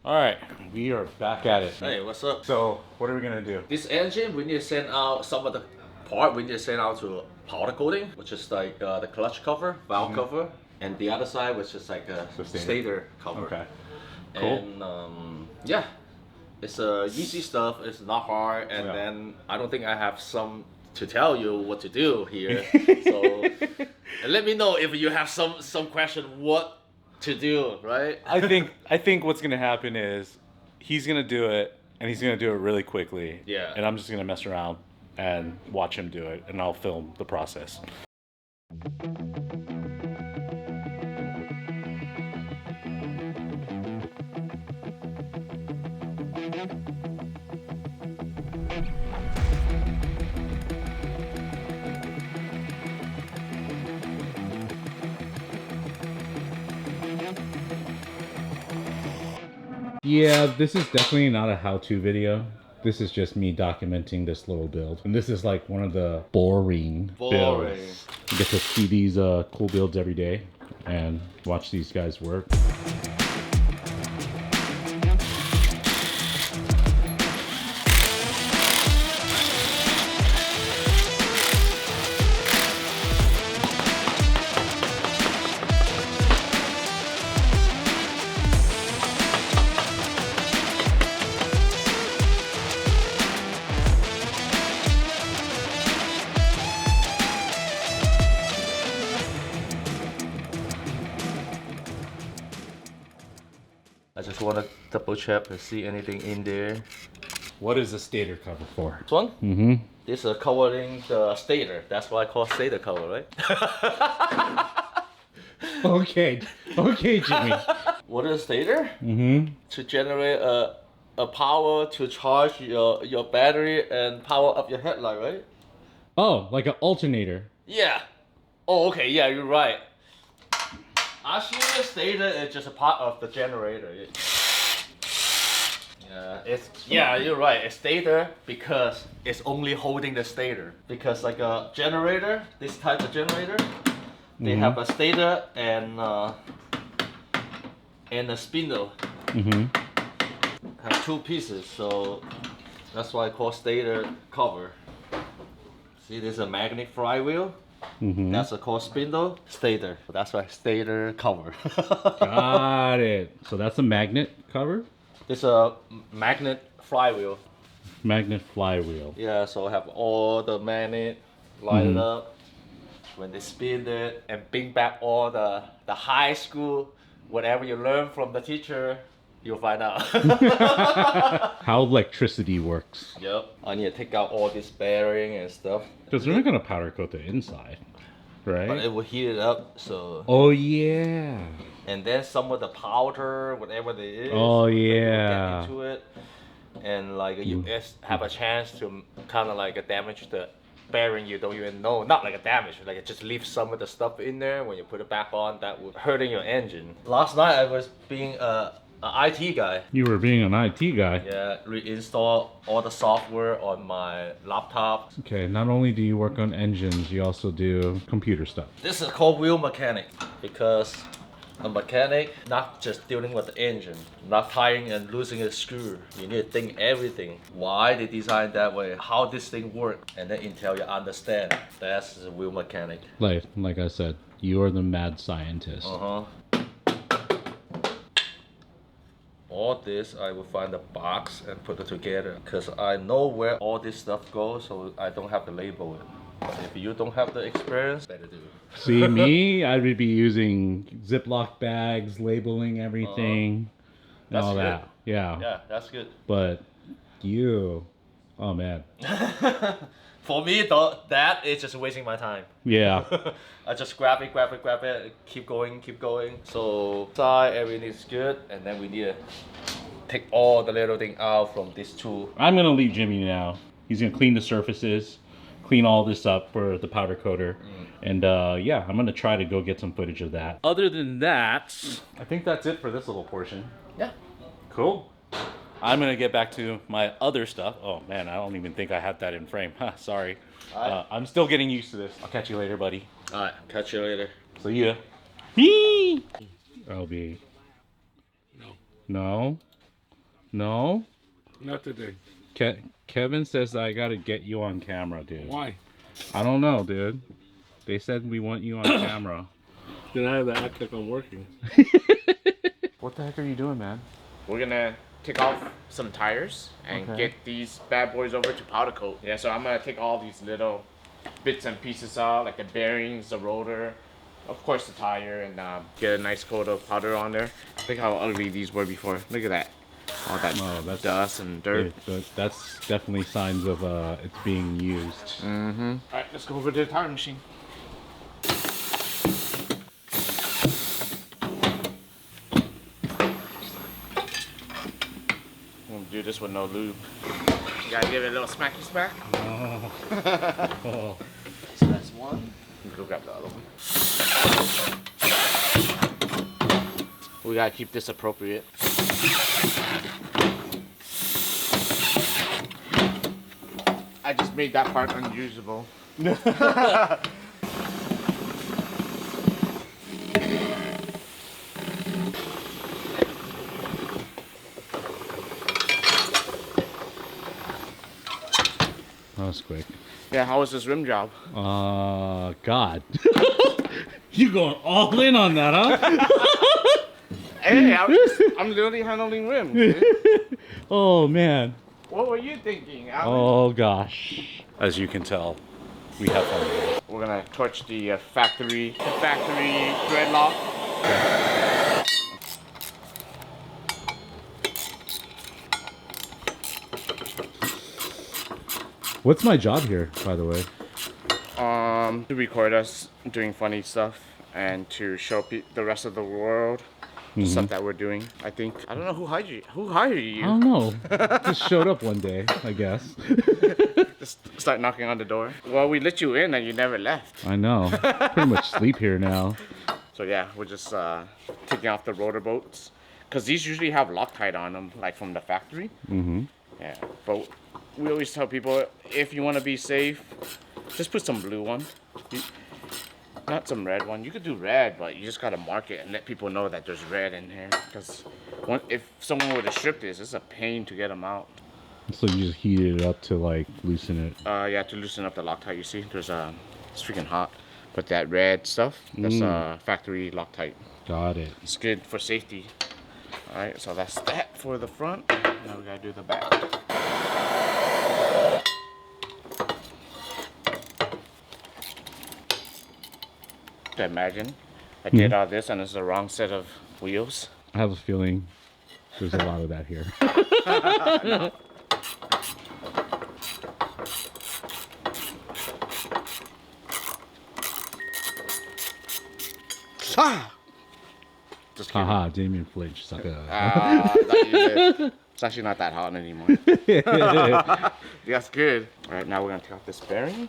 Alright, we are back at it. Hey, what's up? So, what are we gonna do? This engine, we need to send out some of the part. We need to send out to powder coating, which is like the clutch cover, valve cover, and the other side, which is like a stator cover. Okay. Cool. And yeah, it's easy stuff. It's not hard. And then I don't think I have some to tell you what to do here. So let me know if you have some question what to do, right? I think what's gonna happen is he's gonna do it, and he's gonna do it really quickly. Yeah. And I'm just gonna mess around and watch him do it, and I'll film the process. Yeah, this is definitely not a how-to video. This is just me documenting this little build. And this is like one of the boring builds. You get to see these cool builds every day and watch these guys work. I just want to double check to see anything in there. What is the stator cover for? This one? Mm-hmm. This is covering the stator. That's why I call stator cover, right? Okay, Jimmy. What is a stator? Mm-hmm. To generate a power to charge your battery and power up your headlight, right? Oh, like an alternator. Yeah. Oh, okay. Yeah, you're right. Actually, the stator is just a part of the generator. Yeah, you're right. It's stator because it's only holding the stator. Because like a generator, this type of generator, they have a stator and a spindle. Have two pieces, so that's why I call stator cover. See, there's a magnet flywheel. That's a called spindle, stator. So that's why stator cover. Got it. So that's a magnet cover? It's a magnet flywheel. Magnet flywheel. Yeah, so I have all the magnet lined up. When they spin it and bring back all the high school, whatever you learn from the teacher, you'll find out. How electricity works. Yep. I need to take out all this bearing and stuff. Because they're not going to powder coat the inside, right? But it will heat it up, so... Oh, yeah. And then some of the powder, whatever it is. Oh, Get yeah. into it. And like you have a chance to kind of like damage the bearing you don't even know. Not like a damage, like it just leaves some of the stuff in there. When you put it back on, that would hurting your engine. Last night I was being an IT guy. You were being an IT guy. Yeah, reinstall all the software on my laptop. Okay, not only do you work on engines, you also do computer stuff. This is called wheel mechanic because a mechanic not just dealing with the engine, not tying and losing a screw. You need to think everything. Why they designed that way, how this thing works, and then until you understand. That's the wheel mechanic. Like I said, you are the mad scientist. All this, I will find a box and put it together because I know where all this stuff goes, so I don't have to label it. But if you don't have the experience, better do. See, me, I would be using Ziploc bags, labeling everything, and all that. Yeah. Yeah, that's good. But you, oh man. For me, though, that is just wasting my time. Yeah. I just grab it, keep going. So side, everything is good, and then we need to take all the little thing out from this tool. I'm gonna leave Jimmy now. He's gonna clean the surfaces, clean all this up for the powder coater. And yeah, I'm gonna try to go get some footage of that. Other than that, I think that's it for this little portion. Yeah. Cool. I'm gonna get back to my other stuff. Oh man, I don't even think I had that in frame. Sorry. I'm still getting used to this. I'll catch you later, buddy. Alright, catch you later. See ya. LB. No. No? Not today. Kevin says I gotta get you on camera, dude. Why? I don't know, dude. They said we want you on camera. Then I have to act like I'm working. What the heck are you doing, man? We're gonna take off some tires and get these bad boys over to powder coat. Yeah, so I'm gonna take all these little bits and pieces out, like the bearings, the rotor, of course the tire, and get a nice coat of powder on there. Look how ugly these were before. Look at that. All that dust and dirt. That's definitely signs of it's being used. Alright, let's go over to the tire machine. I'm gonna do this with no lube. You gotta give it a little smacky smack. Oh. So that's one. Let me go grab the other one. We gotta keep this appropriate. I just made that part unusable. That was quick. Yeah, how was this rim job? God. You going all in on that, huh? Hey, I'm literally handling rims. Dude. Oh, man. What were you thinking, Alan? Oh, gosh. As you can tell, we have fun. We're gonna torch the factory thread lock. What's my job here, by the way? To record us doing funny stuff and to show the rest of the world the stuff that we're doing. I think I don't know who hired you. Who hired you? I don't know. Just showed up one day, I guess. Just start knocking on the door. Well, we let you in and you never left. I know. Pretty much sleep here now. So yeah, we're just taking off the rotor bolts because these usually have Loctite on them, like from the factory. Yeah, but we always tell people if you want to be safe, just put some blue one. Not some red one. You could do red, but you just gotta mark it and let people know that there's red in here. Because if someone were to strip this, it's a pain to get them out. So you just heat it up to like loosen it. Yeah, to loosen up the Loctite. You see, there's it's freaking hot. But that red stuff, that's factory Loctite. Got it. It's good for safety. All right, so that's that for the front. Now we gotta do the back. Imagine I did all this and it's the wrong set of wheels. I have a feeling there's a lot of that here. Ah! Just kidding. Haha, Damien flinched, sucker. It's actually not that hot anymore. That's good. All right, now we're gonna take off this bearing.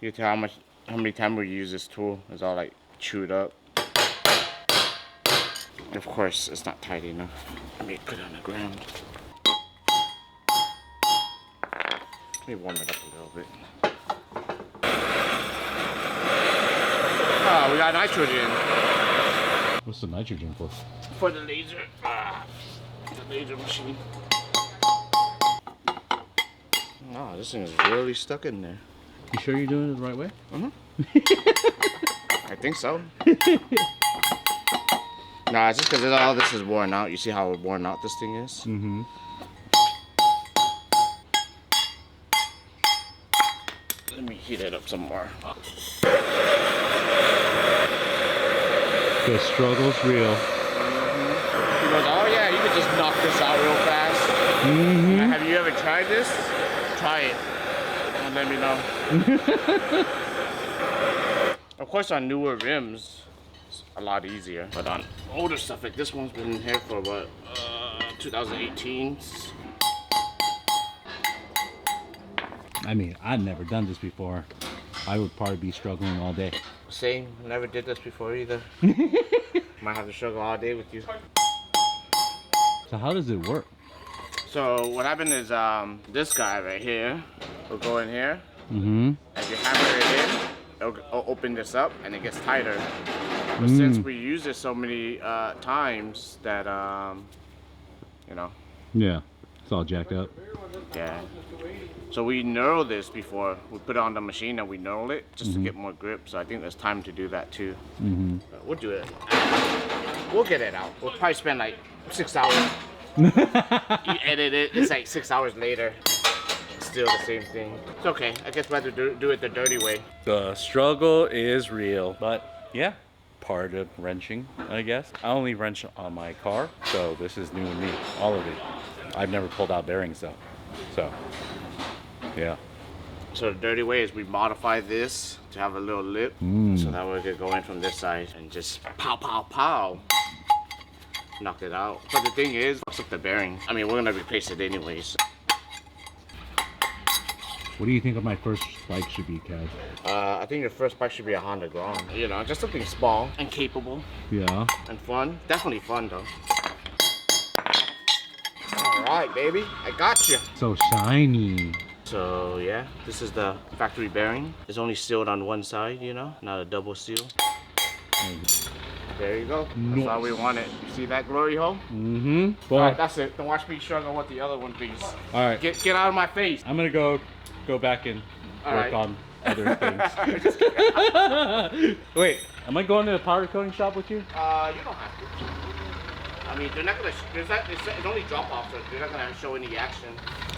You can tell how many times we use this tool. It's all like chewed up. Of course, it's not tight enough. Let me put it on the ground. Let me warm it up a little bit. Oh, we got nitrogen. What's the nitrogen for? For the laser. The laser machine. Oh, this thing is really stuck in there. You sure you're doing it the right way? I think so. Nah, it's just because all this is worn out. You see how worn out this thing is? Let me heat it up some more. The struggle's real. He goes, oh yeah, you could just knock this out real fast. Have you ever tried this? Try it. And let me know. Of course, on newer rims, it's a lot easier. But on older stuff, like this one's been here for what, 2018. I mean, I've never done this before. I would probably be struggling all day. Same, never did this before either. Might have to struggle all day with you. So how does it work? So what happened is this guy right here will go in here. If you hammer it in, it'll open this up and it gets tighter. But since we use it so many times that, you know, Yeah, it's all jacked up. yeah. So we knurl this before we put it on the machine, and we knurl it just to get more grip. So I think there's time to do that too. We'll do it. We'll get it out. We'll probably spend like 6 hours. You edit it, it's like 6 hours later. It's still the same thing. It's okay. I guess we have to do it the dirty way. The struggle is real, but yeah, part of wrenching, I guess. I only wrench on my car, so this is new to me, all of it. I've never pulled out bearings though, so yeah. So the dirty way is we modify this to have a little lip, so that way we could go in from this side and just pow, pow, pow, knock it out. But the thing is, fucks up the bearing. I mean, we're gonna replace it anyways. What do you think of my first bike should be, Kev? I think your first bike should be a Honda Grom. You know, just something small and capable Yeah. and fun. Definitely fun though. All right, baby, I got you. So shiny. So yeah, this is the factory bearing. It's only sealed on one side, you know, not a double seal. There you go. That's how we want it. You see that glory hole? Mm-hmm. All Well, right, that's it. Don't watch me struggle with the other one, please. all right. Get out of my face. I'm gonna go back and All work right. on other things. Wait, am I going to the powder coating shop with you? You don't have to. I mean, they're not gonna. It's only drop off, so they're not gonna show any action.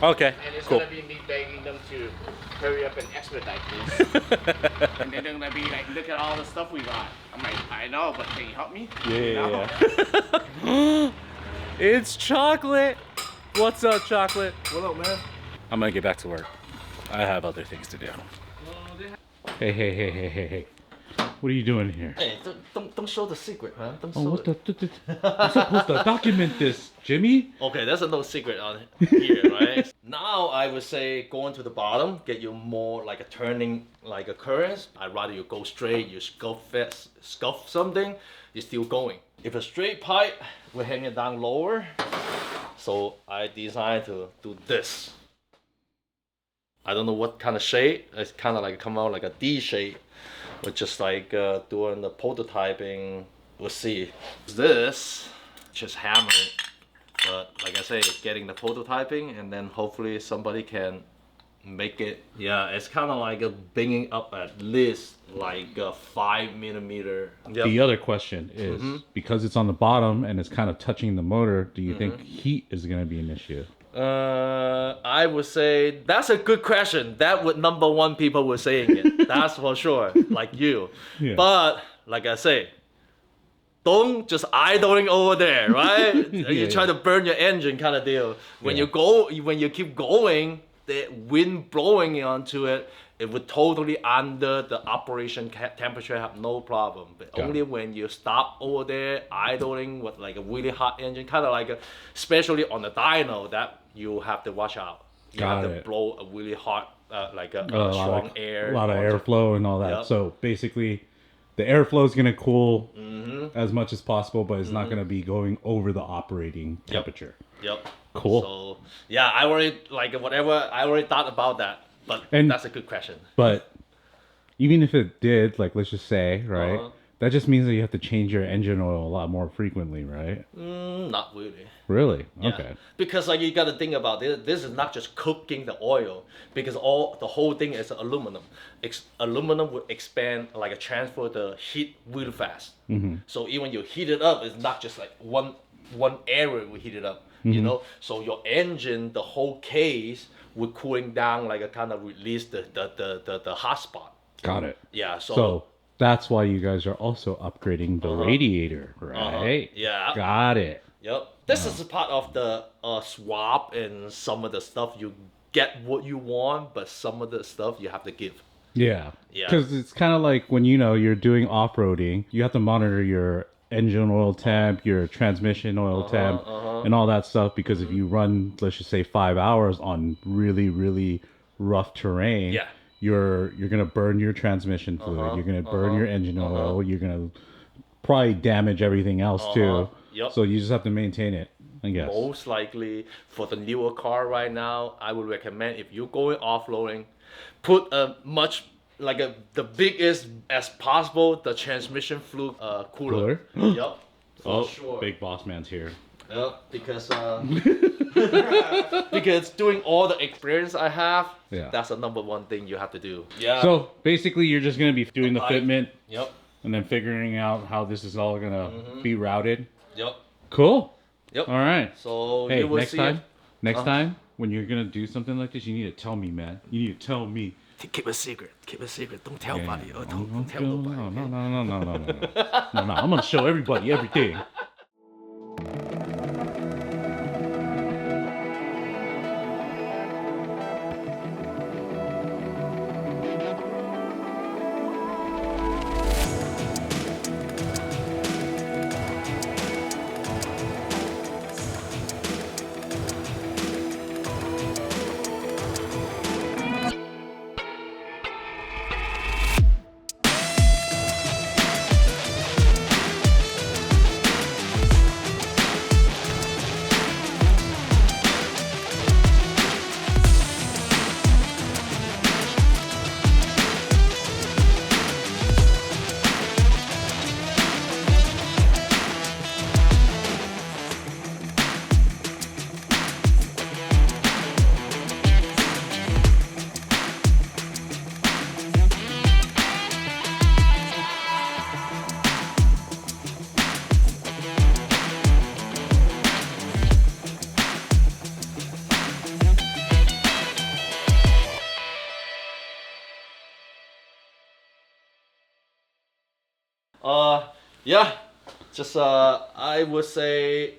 Okay, And it's cool. gonna be me begging them to hurry up and expedite this. And then they're gonna be like, look at all the stuff we got. I'm like, I know, but can you help me? Yeah. It's chocolate. What's up, chocolate? What up, man? I'm gonna get back to work. I have other things to do. Hey. What are you doing here? Hey, don't show the secret, man. Don't Oh, show what it. the? I'm supposed to document this, Jimmy. Okay, there's no secret on here, right? Now I would say going to the bottom, get you more like a turning, like a current. I'd rather you go straight, you scuff something, you're still going. If a straight pipe, we're hanging down lower. So I designed to do this. I don't know what kind of shape. It's kind of like come out like a D shape. But just like doing the prototyping, we'll see. This, just hammer it. But like I say, getting the prototyping and then hopefully somebody can make it. Yeah, it's kind of like bringing up at least like a 5 millimeter. Yep. The other question is, because it's on the bottom and it's kind of touching the motor, do you think heat is going to be an issue? I would say that's a good question. That would number one people were saying it. That's for sure, like you. Yeah. But like I say, don't just idling over there, right? You try to burn your engine, kind of deal. When you keep going, the wind blowing onto it, it would totally under the operation temperature have no problem. But only when you stop over there idling with like a really hot engine, kind of like especially on the dyno, that you have to watch out. You have to blow a really hot, like a strong air. A lot of airflow and all that. Yep. So basically, the airflow is going to cool as much as possible, but it's not going to be going over the operating temperature. Yep. Cool. So yeah, I already thought about that. But that's a good question. But even if it did, like let's just say, right, that just means that you have to change your engine oil a lot more frequently, right? Not really. Really? Yeah. Okay. Because like you got to think about this. This is not just cooking the oil, because the whole thing is aluminum. Aluminum will expand, like transfer the heat really fast. So even you heat it up, it's not just like one area will heat it up. You know, so your engine, the whole case, will cooling down, like a kind of release the hot spot. Got it. Yeah. So that's why you guys are also upgrading the radiator, right? Yeah. Got it. Yep. This is a part of the swap, and some of the stuff you get what you want, but some of the stuff you have to give. Yeah. Yeah. Because it's kind of like when you're doing off-roading, you have to monitor your engine oil temp, your transmission oil temp, and all that stuff. Because if you run, let's just say 5 hours on really, really rough terrain, you're gonna burn your transmission fluid, you're gonna burn your engine oil, you're gonna probably damage everything else too. Yep. So you just have to maintain it, I guess. Most likely for the newer car right now, I would recommend if you're going off-roading, put a much like the biggest as possible the transmission fluid cooler. Yep. For sure. Big boss man's here. Yep, because because doing all the experience I have, that's the number one thing you have to do. Yeah. So basically, you're just gonna be doing the fitment. Yep. And then figuring out how this is all gonna be routed. Yep. Cool. Yep. All right. So hey, you will next see time, it. next time when you're gonna do something like this, you need to tell me, man. You need to tell me. Keep a secret. Keep a secret. Don't tell anybody. Yeah. Don't tell nobody. No. I'm gonna show everybody everything. Yeah, just I would say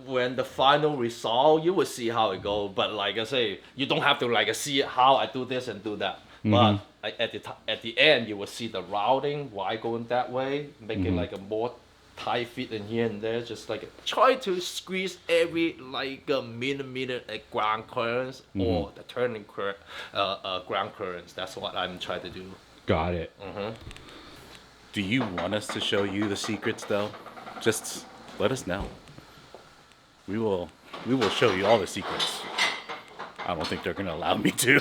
when the final result, you will see how it goes. But like I say, you don't have to like see how I do this and do that. But like, at the end, you will see the routing, why going that way, making like a more tight fit in here and there. Just like try to squeeze every like a millimeter at ground clearance or the turning ground clearance. That's what I'm trying to do. Got it. Do you want us to show you the secrets though? Just let us know. We will show you all the secrets. I don't think they're gonna allow me to.